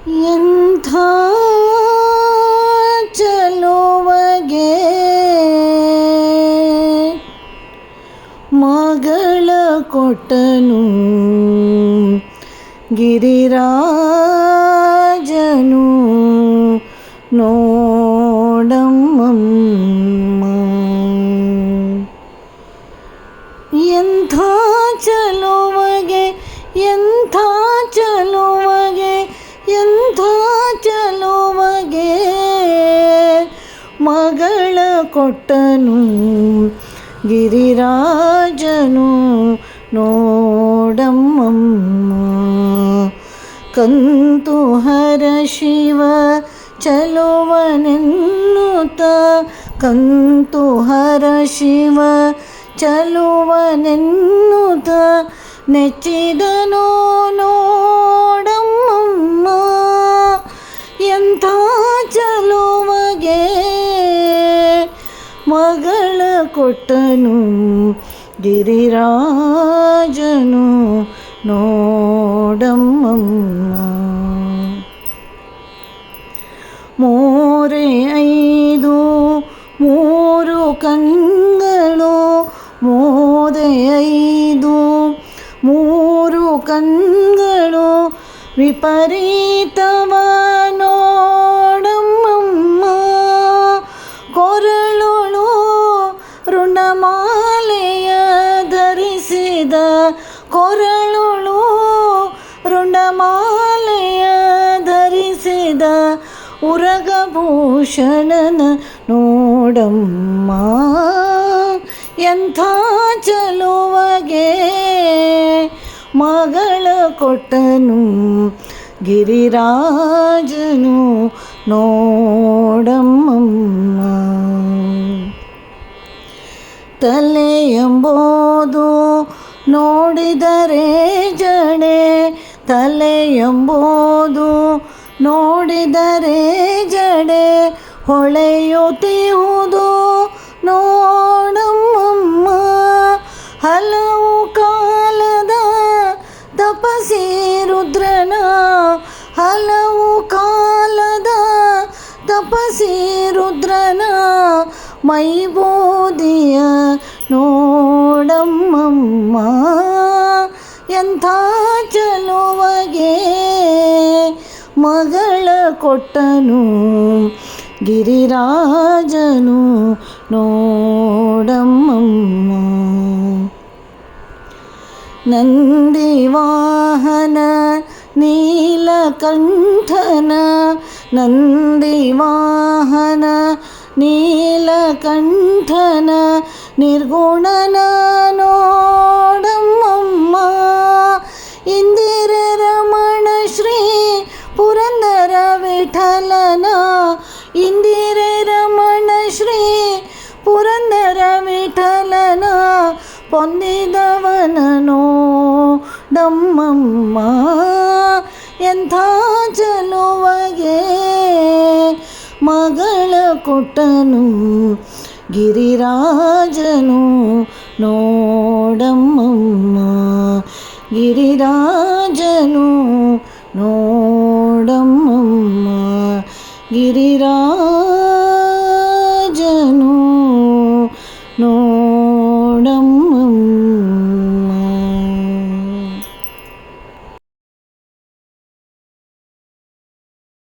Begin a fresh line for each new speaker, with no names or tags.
ಎಂಥ ಚಲುವಗೆ ಮಗಳ ಕೊಟ್ಟನು ಗಿರಿರಾಜನು ನೋಡಮ್ಮಮ್ಮ. ಎಂಥ ಚಲುವಗೆ ಎಂಥ ಚಲುವಗೆ ಎಂಥ ಚಲುವಗೆ ಮಗಳ ಕೊಟ್ಟನು ಗಿರಿರಾಜನು ನೋಡಮ್ಮಮ್ಮ. ಕಂತು ಹರ ಶಿವ ಚಲುವನೆನ್ನುತ್ತ ಕಂತು ಹರ ಶಿವ ಚಲುವನೆನ್ನುತ್ತ ನೆಚ್ಚಿದನು ನೋಡಮ್ಮಮ್ಮ. ಎಂಥ ಚಲುವಗೆ ಮಗಳ ಕೊಟ್ಟನು ಗಿರಿರಾಜನು ನೋಡಮ್ಮಮ್ಮ. ಮೋರೆ ಐದು ಮೂರು ಕಣ್ಗಳು ಮೋರೆ ಐದು ಮೂರು ಕಣ್ಗಳು ವಿಪರೀತವ ನೋಡಮ್ಮಮ್ಮ. ಕೊರಳುಳು ರುಂಡಮಾಲೆಯ ಧರಿಸಿದ ಕೊರಳುಳು ರುಂಡಮಾಲೆಯ ಧರಿಸಿದ ಉರಗಭೂಷಣನ ನೋಡಮ್ಮ. ಎಂಥ ಚಲುವಗೆ ಮಗಳ ಕೊಟ್ಟನು ಗಿರಿರಾಜನು ನೋಡಮ್ಮಮ್ಮ. ತಲೆ ಎಂಬುದು ನೋಡಿದರೆ ಜಡೆ ತಲೆ ಎಂಬುದು ನೋಡಿದರೆ ಜಡೆ ಹೊಳೆಯುತ್ತಿಹುದು ನೋಡಮ್ಮಮ್ಮ. ಹಲವು ಕಾಲದ ತಪಸಿ ರುದ್ರನ ಹಲವು ಕಾಲದ ತಪಸಿ ರುದ್ರನ ಮೈಬೂದಿಯ ನೋಡಮ್ಮಮ್ಮ. ಎಂಥ ಚಲುವಗೆ ಮಗಳ ಕೊಟ್ಟನು ಗಿರಿರಾಜನು ನೋಡಮ್ಮಮ್ಮ. ನಂದಿವಾಹನ ನೀಲಕಂಠನ ನಂದಿವಾಹನ ನೀಲಕಂಠನ ನಿರ್ಗುಣನ ನೋಡಮ್ಮಮ್ಮ. ಇಂದಿರೆ ರಮಣ ಶ್ರೀ ಪುರಂದರ ವಿಠಲನ ಇಂದಿರೆ ರಮಣ ಶ್ರೀ ಪುರಂದರ ವಿಠಲನ ಪೊಂದಿದವನ ನೋಡಮ್ಮಮ್ಮ. ಎಂಥ ಚಲುವಗೆ ಮಗಳ ಕೊಟ್ಟನು ಗಿರಿರಾಜನು ನೋಡಮ್ಮಮ್ಮ. ಗಿರಿರಾಜನು ನೋಡಮ್ಮಮ್ಮ. ಗಿರಿರಾಜ